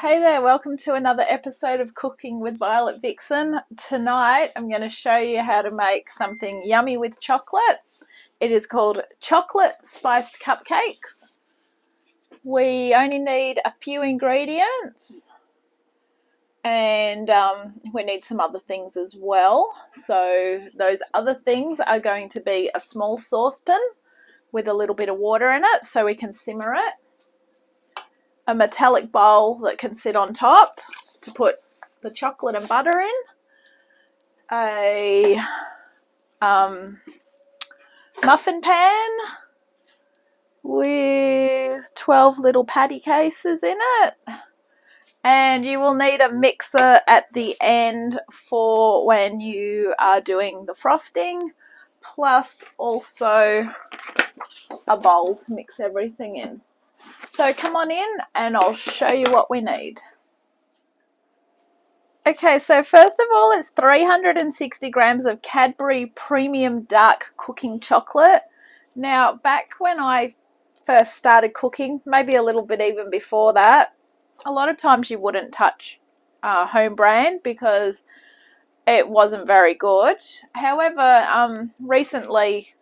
Hey there, welcome to another episode of Cooking with Violet Vixen. Tonight I'm going to show you how to make something yummy with chocolate. It is called chocolate spiced cupcakes. We only need a few ingredients and we need some other things as well. So those other things are going to be a small saucepan with a little bit of water in it so we can simmer it. A metallic bowl that can sit on top to put the chocolate and butter in, a muffin pan with 12 little patty cases in it, and you will need a mixer at the end for when you are doing the frosting, plus also a bowl to mix everything in. So come on in and I'll show you what we need. Okay, so first of all, it's 360 grams of Cadbury Premium Dark Cooking Chocolate. Now, back when I first started cooking, maybe a little bit even before that, a lot of times you wouldn't touch home brand because it wasn't very good. However, recently,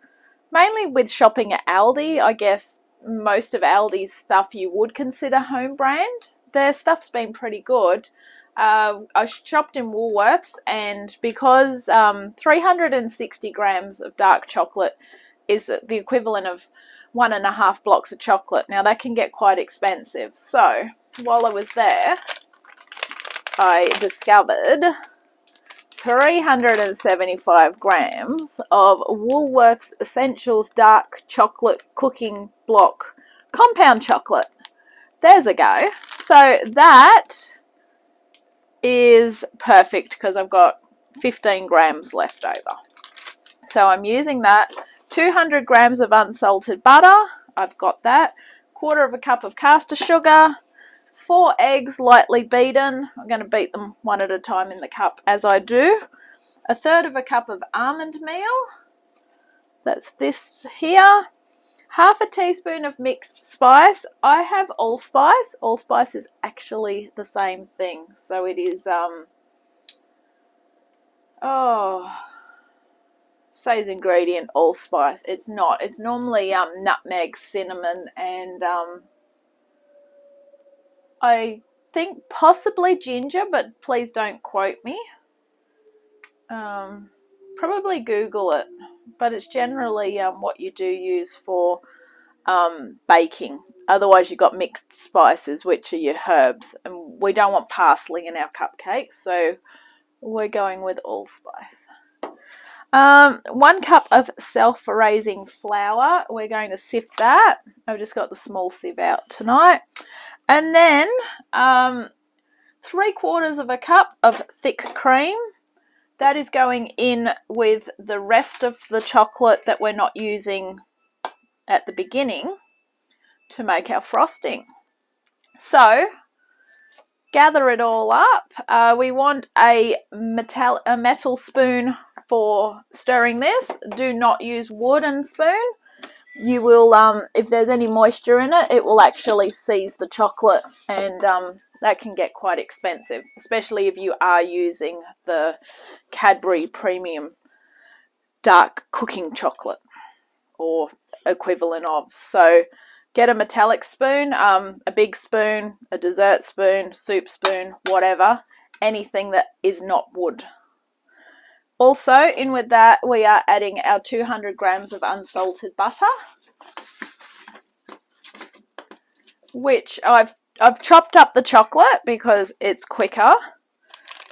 mainly with shopping at Aldi, I guess most of Aldi's stuff you would consider home brand. Their stuff's been pretty good. I shopped in Woolworths, and because 360 grams of dark chocolate is the equivalent of 1.5 blocks of chocolate. Now that can get quite expensive. So while I was there, I discovered 375 grams of Woolworths Essentials Dark Chocolate Cooking Block Compound Chocolate. There's a go. So that is perfect because I've got 15 grams left over. So I'm using that. 200 grams of unsalted butter. I've got that. 1/4 cup of caster sugar. 4 eggs lightly beaten. I'm going to beat them one at a time in the cup as I do. 1/3 cup of almond meal. That's this here. 1/2 teaspoon of mixed spice. I have allspice. Allspice is actually the same thing. So it is, says ingredient allspice. It's not. It's normally nutmeg, cinnamon, and I think possibly ginger, but please don't quote me. Probably Google it, but it's generally what you do use for baking. Otherwise you've got mixed spices, which are your herbs, and we don't want parsley in our cupcakes, so we're going with allspice. 1 cup of self-raising flour. We're going to sift that. I've just got the small sieve out tonight. And then 3/4 cup of thick cream. That is going in with the rest of the chocolate that we're not using at the beginning to make our frosting. So gather it all up. We want a metal spoon for stirring this. Do not use wooden spoon. You will, if there's any moisture in it, it will actually seize the chocolate, and that can get quite expensive, especially if you are using the Cadbury Premium Dark Cooking Chocolate or equivalent of. So get a metallic spoon, a big spoon, a dessert spoon, soup spoon, whatever, anything that is not wood. Also, in with that, we are adding our 200 grams of unsalted butter, which I've chopped up the chocolate because it's quicker,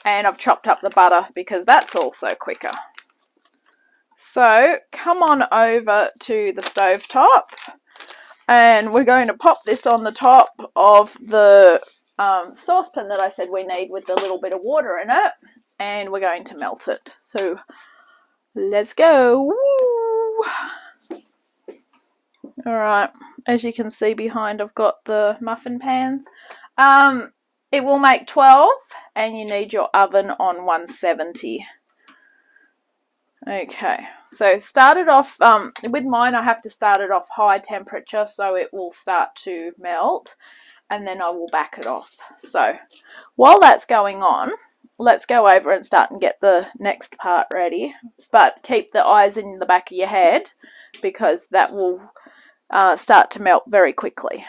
and I've chopped up the butter because that's also quicker. So come on over to the stove top, and we're going to pop this on the top of the saucepan that I said we need with a little bit of water in it, and we're going to melt it. So let's go. Woo! All right, as you can see behind, I've got the muffin pans. It will make 12, and you need your oven on 170. Okay, so start it off, with mine I have to start it off high temperature so it will start to melt. and then I will back it off. So while that's going on, let's go over and start and get the next part ready, but keep the eyes in the back of your head because that will start to melt very quickly.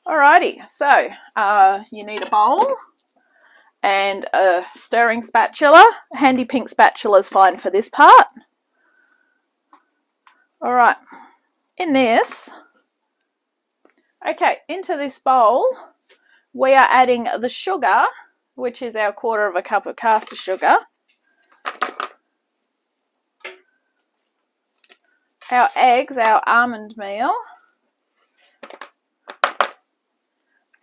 Alrighty, so you need a bowl and a stirring spatula. Handy pink spatula is fine for this part. Alright, in this, okay, into this bowl we are adding the sugar, which is our 1/4 cup of caster sugar, our eggs, our almond meal,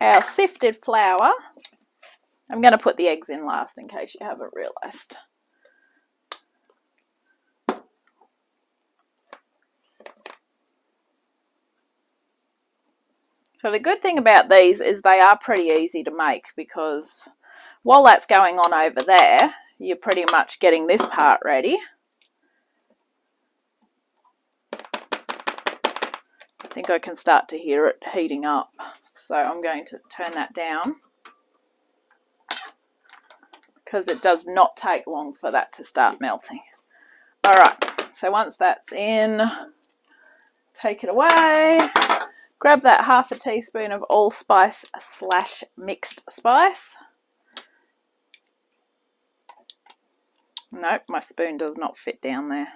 our sifted flour. I'm going to put the eggs in last in case you haven't realised. So the good thing about these is they are pretty easy to make, because while that's going on over there, you're pretty much getting this part ready. I think I can start to hear it heating up. So I'm going to turn that down because it does not take long for that to start melting. Alright, so once that's in, take it away. Grab that 1/2 teaspoon of allspice / mixed spice. Nope, my spoon does not fit down there.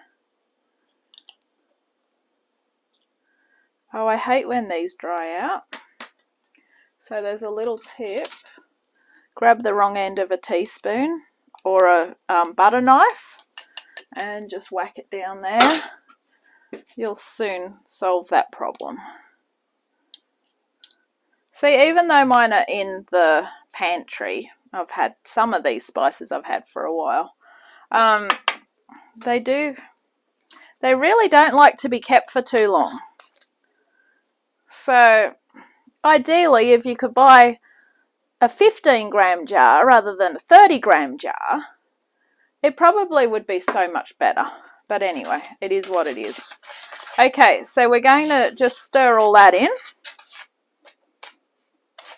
Oh, I hate when these dry out. So there's a little tip. Grab the wrong end of a teaspoon or a butter knife and just whack it down there. You'll soon solve that problem. See, even though mine are in the pantry, I've had some of these spices I've had for a while. They really don't like to be kept for too long. So ideally, if you could buy a 15-gram jar rather than a 30-gram jar, it probably would be so much better. But anyway, it is what it is. Okay, so we're going to just stir all that in.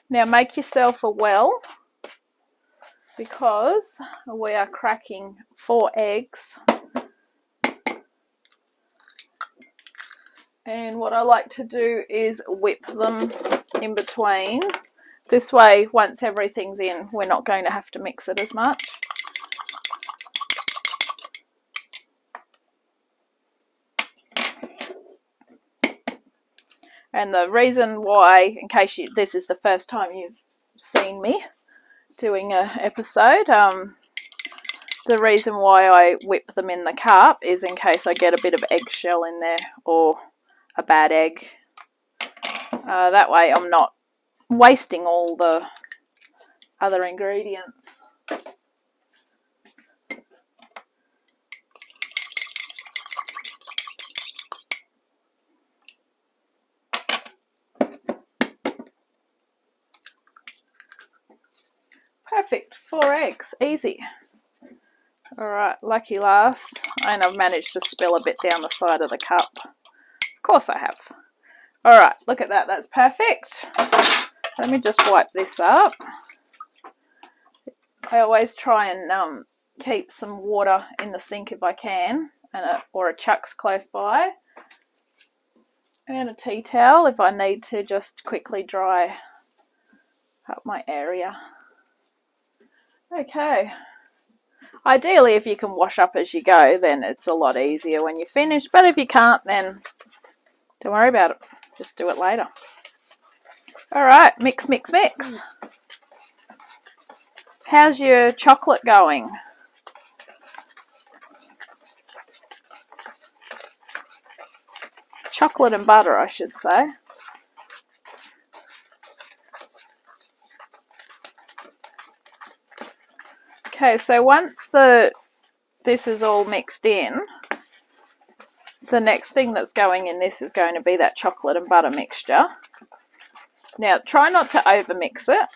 Now make yourself a well, because we are cracking 4 eggs. And what I like to do is whip them in between. This way, once everything's in, we're not going to have to mix it as much. And the reason why, in case this is the first time you've seen me doing an episode, the reason why I whip them in the cup is in case I get a bit of eggshell in there or a bad egg. That way I'm not wasting all the other ingredients. Perfect, 4 eggs, easy. Alright, lucky last, and I've managed to spill a bit down the side of the cup. Of course I have. Alright, look at that, that's perfect. Let me just wipe this up. I always try and keep some water in the sink if I can, or a chuck's close by. And a tea towel if I need to just quickly dry up my area. Okay. Ideally, if you can wash up as you go, then it's a lot easier when you finish. But if you can't, then don't worry about it. Just do it later. Alright, mix, mix, mix. How's your chocolate going? Chocolate and butter, I should say. Okay, so once this is all mixed in, the next thing that's going in this is going to be that chocolate and butter mixture. Now, try not to overmix it.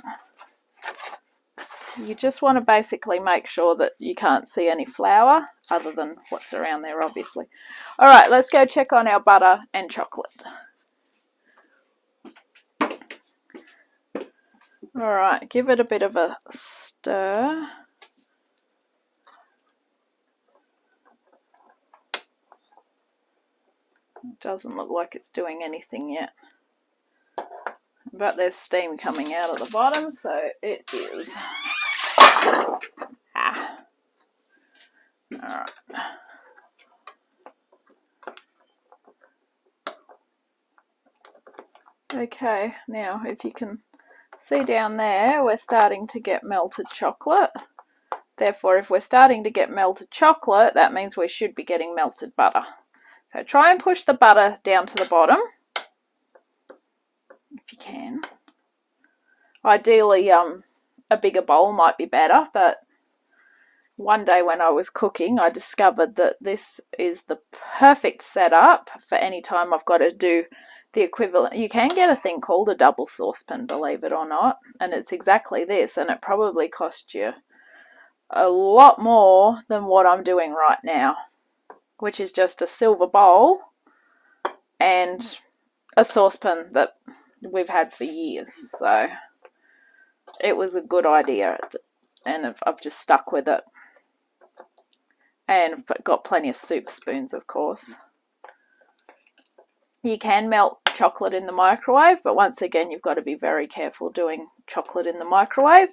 You just want to basically make sure that you can't see any flour, other than what's around there, obviously. Alright, let's go check on our butter and chocolate. Alright, give it a bit of a stir. It doesn't look like it's doing anything yet. But there's steam coming out of the bottom, so it is. Alright. Okay, now if you can see down there, we're starting to get melted chocolate. Therefore, if we're starting to get melted chocolate, that means we should be getting melted butter. So try and push the butter down to the bottom, if you can. Ideally, a bigger bowl might be better, but one day when I was cooking, I discovered that this is the perfect setup for any time I've got to do the equivalent. You can get a thing called a double saucepan, believe it or not, and it's exactly this, and it probably cost you a lot more than what I'm doing right now, which is just a silver bowl and a saucepan that we've had for years. So it was a good idea, and I've just stuck with it. And I've got plenty of soup spoons, of course. You can melt chocolate in the microwave, but once again, you've got to be very careful doing chocolate in the microwave.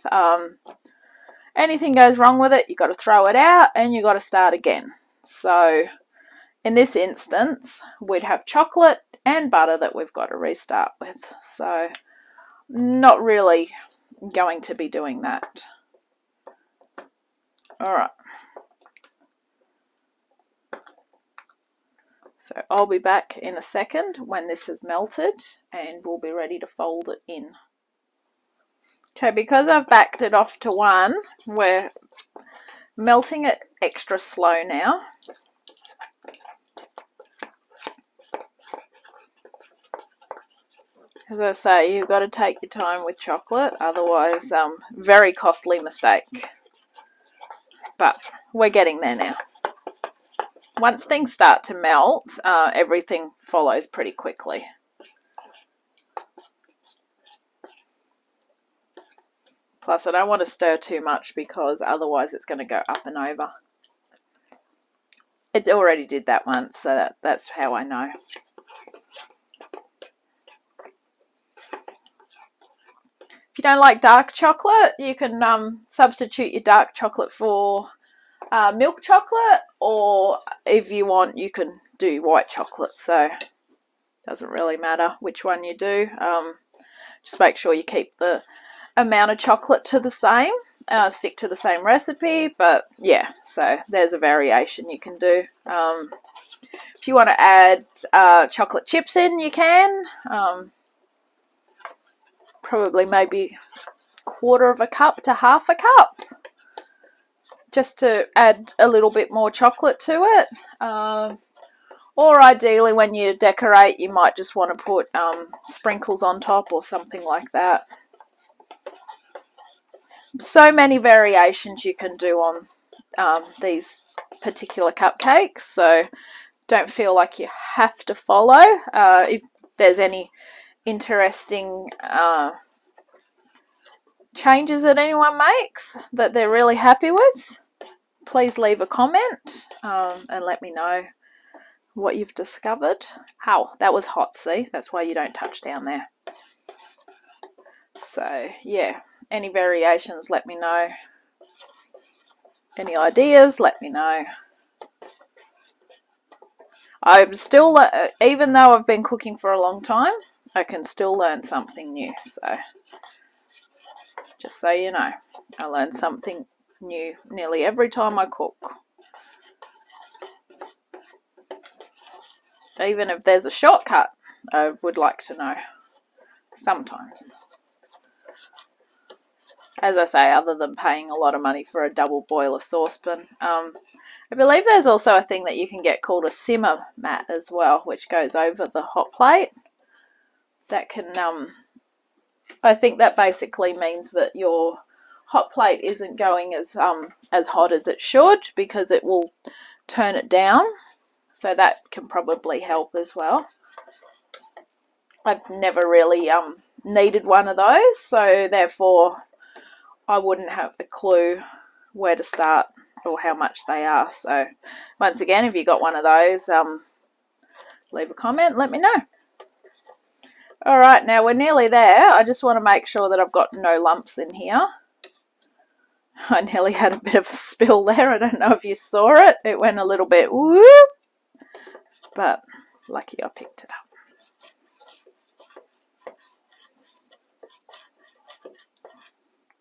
Anything goes wrong with it, you've got to throw it out and you've got to start again. So in this instance, we'd have chocolate and butter that we've got to restart with. So not really going to be doing that. All right. So I'll be back in a second when this has melted and we'll be ready to fold it in. Okay, because I've backed it off to 1, we're melting it extra slow now. As I say, you've got to take your time with chocolate, otherwise very costly mistake. But we're getting there now. Once things start to melt, everything follows pretty quickly. Plus, I don't want to stir too much because otherwise it's going to go up and over. It already did that once, so that's how I know. If you don't like dark chocolate, you can substitute your dark chocolate for milk chocolate, or if you want, you can do white chocolate. So it doesn't really matter which one you do. Just make sure you keep the amount of chocolate to the same, stick to the same recipe. But yeah, so there's a variation you can do. If you want to add chocolate chips in, you can. Probably maybe 1/4 of a cup to 1/2 a cup, just to add a little bit more chocolate to it. Or ideally, when you decorate, you might just want to put sprinkles on top or something like that. So many variations you can do on these particular cupcakes, so don't feel like you have to follow. If there's any interesting changes that anyone makes that they're really happy with, please leave a comment and let me know what you've discovered. Ow, that was hot, see? That's why you don't touch down there. So yeah, any variations, let me know. Any ideas, let me know. I'm still, even though I've been cooking for a long time, I can still learn something new. So just so you know, I learn something new nearly every time I cook. Even if there's a shortcut, I would like to know sometimes. As I say, other than paying a lot of money for a double boiler saucepan, I believe there's also a thing that you can get called a simmer mat as well, which goes over the hot plate. That can, I think that basically means that your hot plate isn't going as hot as it should, because it will turn it down. So that can probably help as well. I've never really needed one of those, so therefore I wouldn't have a clue where to start or how much they are. So once again, if you got one of those, leave a comment, let me know. All right, now we're nearly there. I just want to make sure that I've got no lumps in here. I nearly had a bit of a spill there. I don't know if you saw it. It went a little bit whoop, but lucky I picked it up.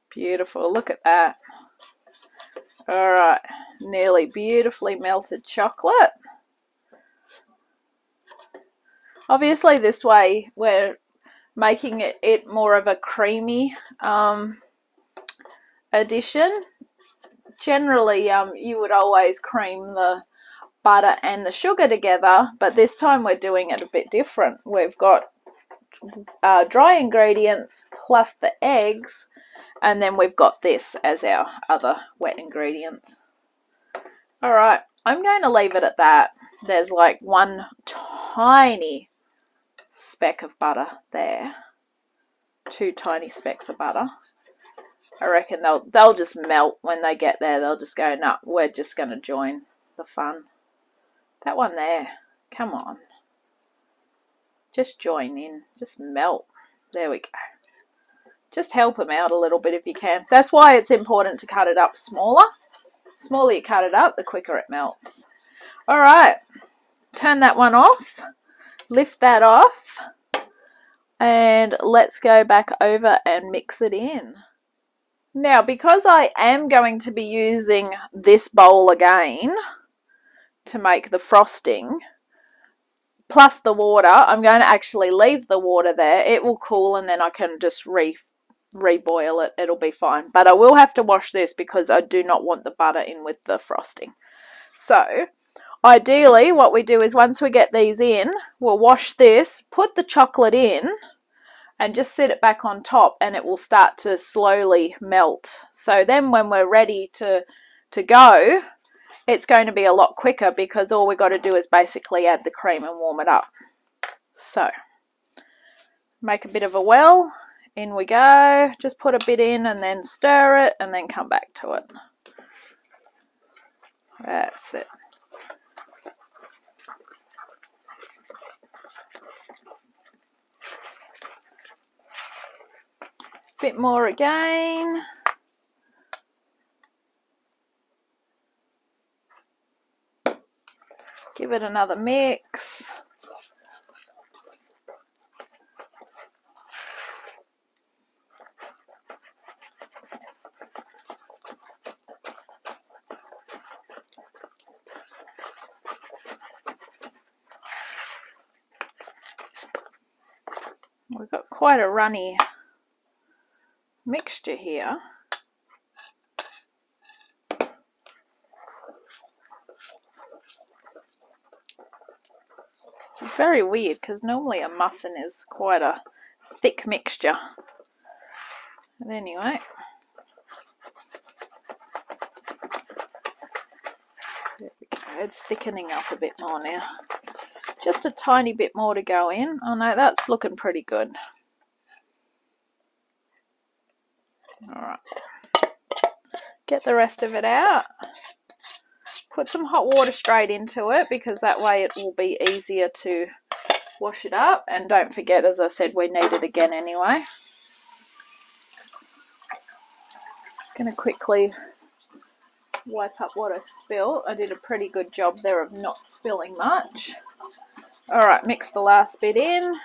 Beautiful, look at that. All right, nearly beautifully melted chocolate. Obviously this way we're making it more of a creamy addition. Generally you would always cream the butter and the sugar together, but this time we're doing it a bit different. We've got dry ingredients plus the eggs, and then we've got this as our other wet ingredients. All right, I'm going to leave it at that. There's like one tiny speck of butter there, 2 tiny specks of butter. I reckon they'll just melt when they get there. They'll just go, nah, we're just going to join the fun. That one there, come on. Just join in, just melt. There we go. Just help them out a little bit if you can. That's why it's important to cut it up smaller. The smaller you cut it up, the quicker it melts. All right, turn that one off. Lift that off. And let's go back over and mix it in. Now, because I am going to be using this bowl again to make the frosting, plus the water, I'm going to actually leave the water there. It will cool and then I can just reboil it. It'll be fine. But I will have to wash this because I do not want the butter in with the frosting. So ideally what we do is once we get these in, we'll wash this, put the chocolate in, and just sit it back on top, and it will start to slowly melt. So then when we're ready to go, it's going to be a lot quicker because all we've got to do is basically add the cream and warm it up. So make a bit of a well, in we go, just put a bit in and then stir it and then come back to it. That's it. Bit more again. Give it another mix. We've got quite a runny mixture here. It's very weird because normally a muffin is quite a thick mixture. But anyway, there we go. It's thickening up a bit more now. Just a tiny bit more to go in. Oh no, that's looking pretty good. Alright, get the rest of it out. Put some hot water straight into it because that way it will be easier to wash it up. And don't forget, as I said, we need it again anyway. Just going to quickly wipe up what I spilled. I did a pretty good job there of not spilling much. Alright, mix the last bit in.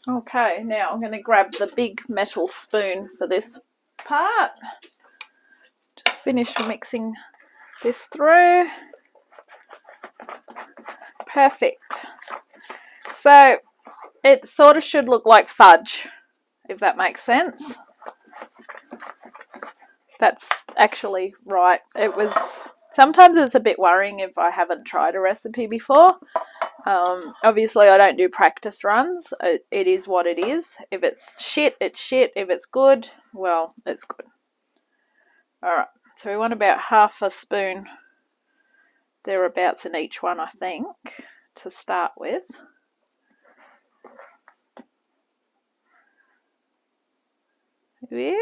Okay, now I'm going to grab the big metal spoon for this part. Just finish mixing this through. Perfect. So it sort of should look like fudge, if that makes sense. That's actually right. It's Sometimes it's a bit worrying if I haven't tried a recipe before. Obviously I don't do practice runs. It is what it is. If it's shit, it's shit. If it's good, well, it's good. Alright, so we want about half a spoon thereabouts in each one, I think, to start with. Yeah.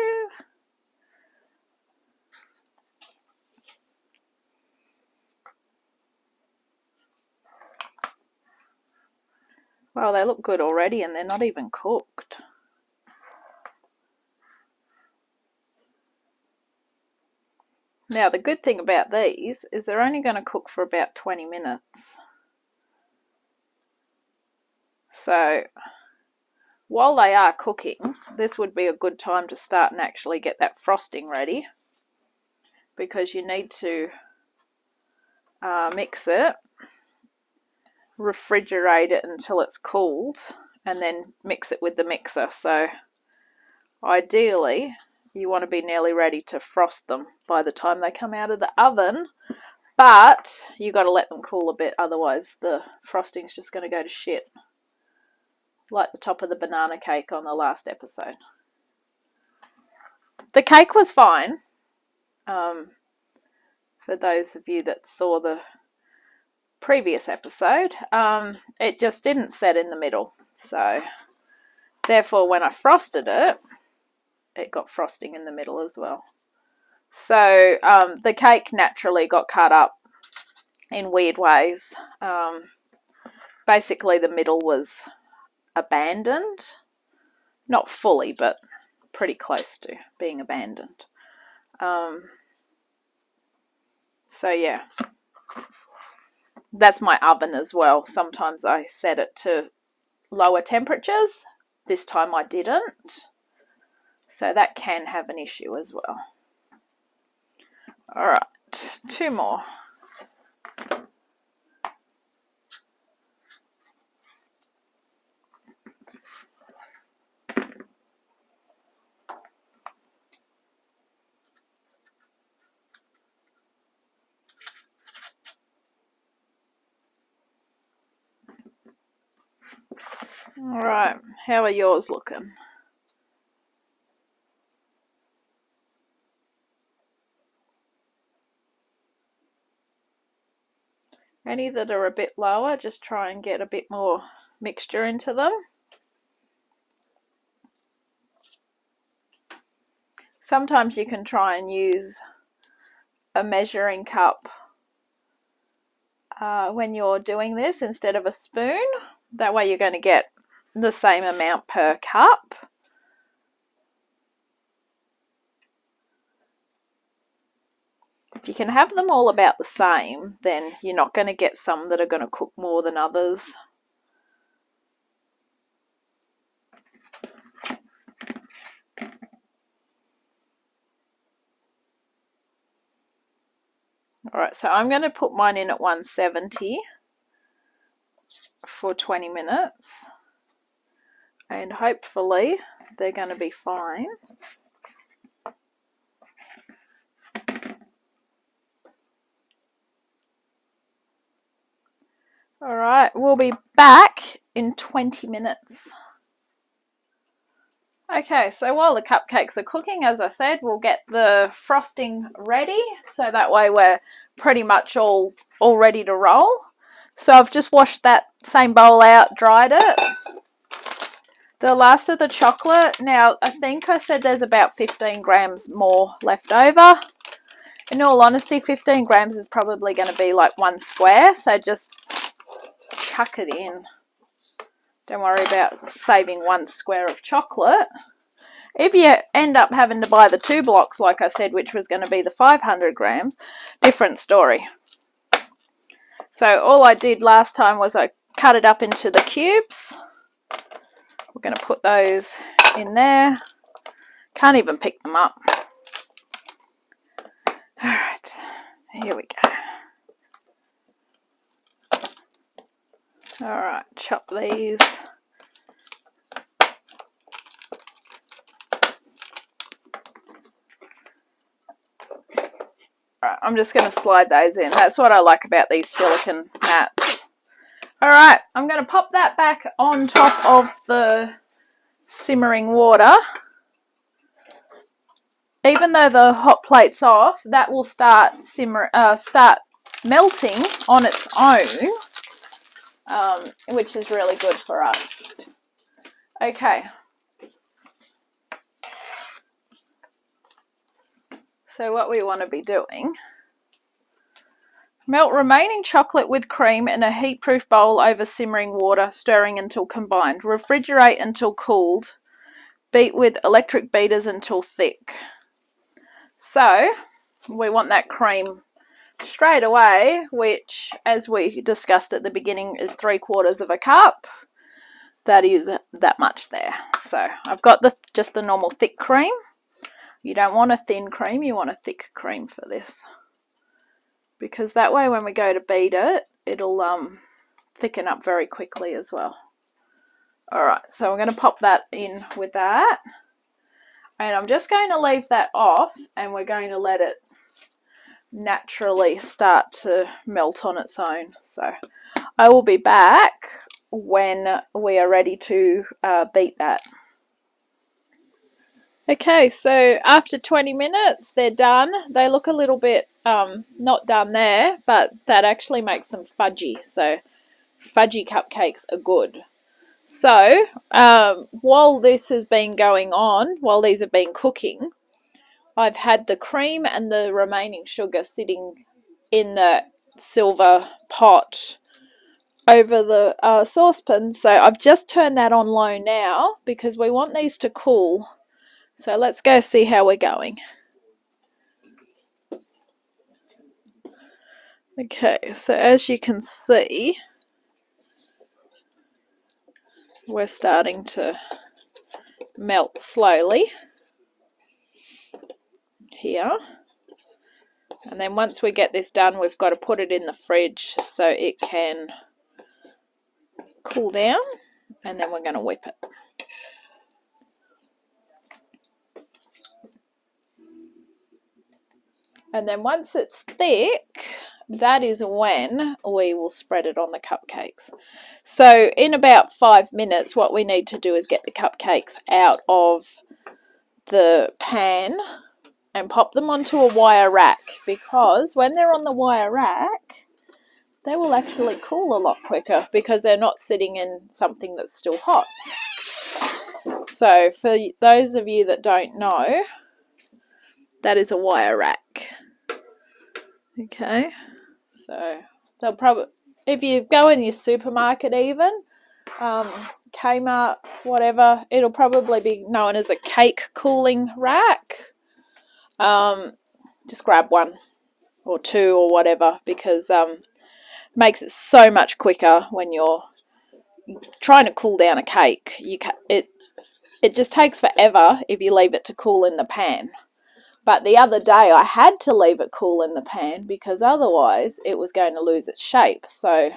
Well, they look good already and they're not even cooked. Now, the good thing about these is they're only going to cook for about 20 minutes. So, while they are cooking, this would be a good time to start and actually get that frosting ready, because you need to mix it, refrigerate it until it's cooled, and then mix it with the mixer. So, ideally, you want to be nearly ready to frost them by the time they come out of the oven, but you got to let them cool a bit, otherwise the frosting's just going to go to shit, like the top of the banana cake on the last episode. The cake was fine, for those of you that saw the previous episode. It just didn't set in the middle, so therefore when I frosted it, it got frosting in the middle as well. So the cake naturally got cut up in weird ways. Basically the middle was abandoned, not fully, but pretty close to being abandoned. So yeah, that's my oven as well. Sometimes I set it to lower temperatures. This time I didn't. So that can have an issue as well. Alright, 2 more. Alright, how are yours looking? Any that are a bit lower, just try and get a bit more mixture into them. Sometimes you can try and use a measuring cup when you're doing this instead of a spoon. That way you're going to get the same amount per cup. If you can have them all about the same, then you're not going to get some that are going to cook more than others. Alright, so I'm going to put mine in at 170 for 20 minutes. And hopefully they're going to be fine. Alright, we'll be back in 20 minutes. Okay, so while the cupcakes are cooking, as I said, we'll get the frosting ready. So that way we're pretty much all ready to roll. So I've just washed that same bowl out, dried it. The last of the chocolate, now I think I said there's about 15 grams more left over. In all honesty, 15 grams is probably going to be like 1 square, so just chuck it in. Don't worry about saving 1 square of chocolate. If you end up having to buy the 2 blocks, like I said, which was going to be the 500 grams, different story. So all I did last time was I cut it up into the cubes. We're going to put those in there. Can't even pick them up. Alright, here we go. Alright, chop these. Alright, I'm just going to slide those in. That's what I like about these silicone mats. All right, I'm going to pop that back on top of the simmering water. Even though the hot plate's off, that will start melting on its own, which is really good for us. Okay. So what we want to be doing, melt remaining chocolate with cream in a heat-proof bowl over simmering water, stirring until combined. Refrigerate until cooled. Beat with electric beaters until thick. So we want that cream straight away, which, as we discussed at the beginning, is 3/4 of a cup. That is that much there. So I've got just the normal thick cream. You don't want a thin cream, you want a thick cream for this, because that way when we go to beat it, it'll thicken up very quickly as well. Alright, so I'm going to pop that in with that, and I'm just going to leave that off, and we're going to let it naturally start to melt on its own. So I will be back when we are ready to beat that. Okay, so after 20 minutes, they're done. They look a little bit not done there, but that actually makes them fudgy. So fudgy cupcakes are good. So while this has been going on, while these have been cooking, I've had the cream and the remaining sugar sitting in the silver pot over the saucepan. So I've just turned that on low now because we want these to cool. So let's go see how we're going. Okay, so as you can see, we're starting to melt slowly here. And then once we get this done, we've got to put it in the fridge so it can cool down, and then we're going to whip it. And then once it's thick, that is when we will spread it on the cupcakes. So in about 5 minutes, what we need to do is get the cupcakes out of the pan and pop them onto a wire rack, because when they're on the wire rack, they will actually cool a lot quicker because they're not sitting in something that's still hot. So for those of you that don't know, that is a wire rack. Okay, so they'll probably, if you go in your supermarket even, Kmart, whatever, it'll probably be known as a cake cooling rack. Just grab one or two or whatever, because makes it so much quicker when you're trying to cool down a cake. It just takes forever if you leave it to cool in the pan. But the other day I had to leave it cool in the pan because otherwise it was going to lose its shape. So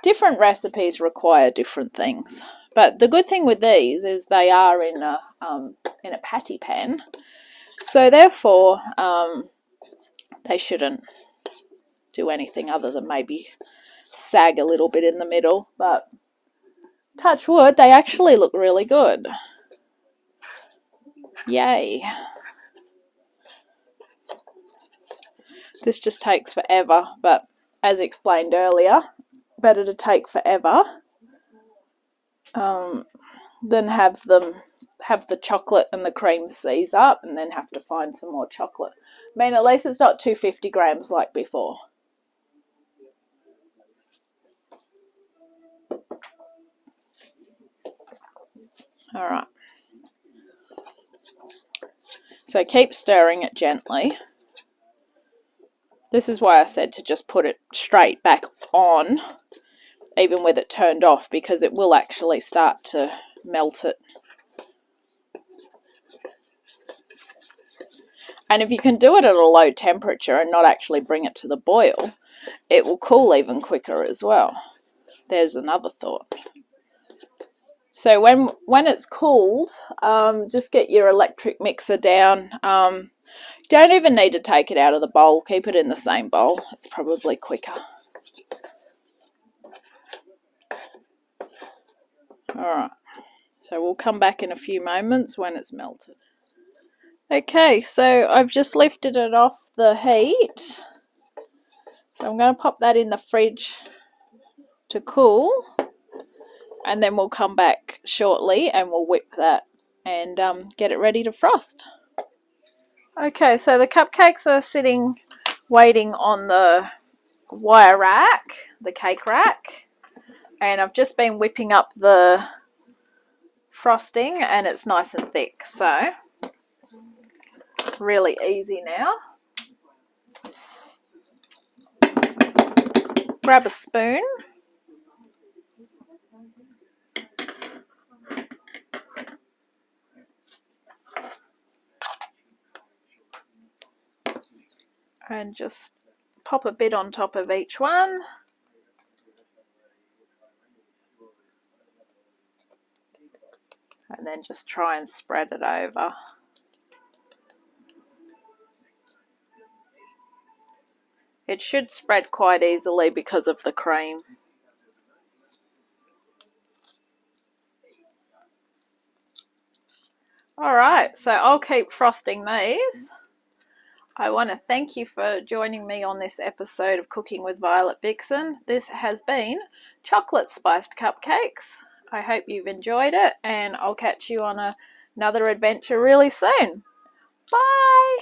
different recipes require different things. But the good thing with these is they are in a patty pan. So therefore they shouldn't do anything other than maybe sag a little bit in the middle. But touch wood, they actually look really good. Yay. This just takes forever, but as explained earlier, better to take forever than have the chocolate and the cream seize up and then have to find some more chocolate. I mean, at least it's not 250 grams like before. All right. So keep stirring it gently. This is why I said to just put it straight back on, even with it turned off, because it will actually start to melt it. And if you can do it at a low temperature and not actually bring it to the boil, it will cool even quicker as well. There's another thought. So when it's cooled, just get your electric mixer down. Don't even need to take it out of the bowl. Keep it in the same bowl. It's probably quicker. Alright, so we'll come back in a few moments when it's melted. Okay, so I've just lifted it off the heat. So I'm going to pop that in the fridge to cool. And then we'll come back shortly and we'll whip that and get it ready to frost. Okay, so the cupcakes are sitting waiting on the wire rack, the cake rack. And I've just been whipping up the frosting and it's nice and thick. So really easy now. Grab a spoon. And just pop a bit on top of each one. And then just try and spread it over. It should spread quite easily because of the cream. Alright, so I'll keep frosting these. I want to thank you for joining me on this episode of Cooking with Violet Vixen. This has been chocolate spiced cupcakes. I hope you've enjoyed it and I'll catch you on another adventure really soon. Bye!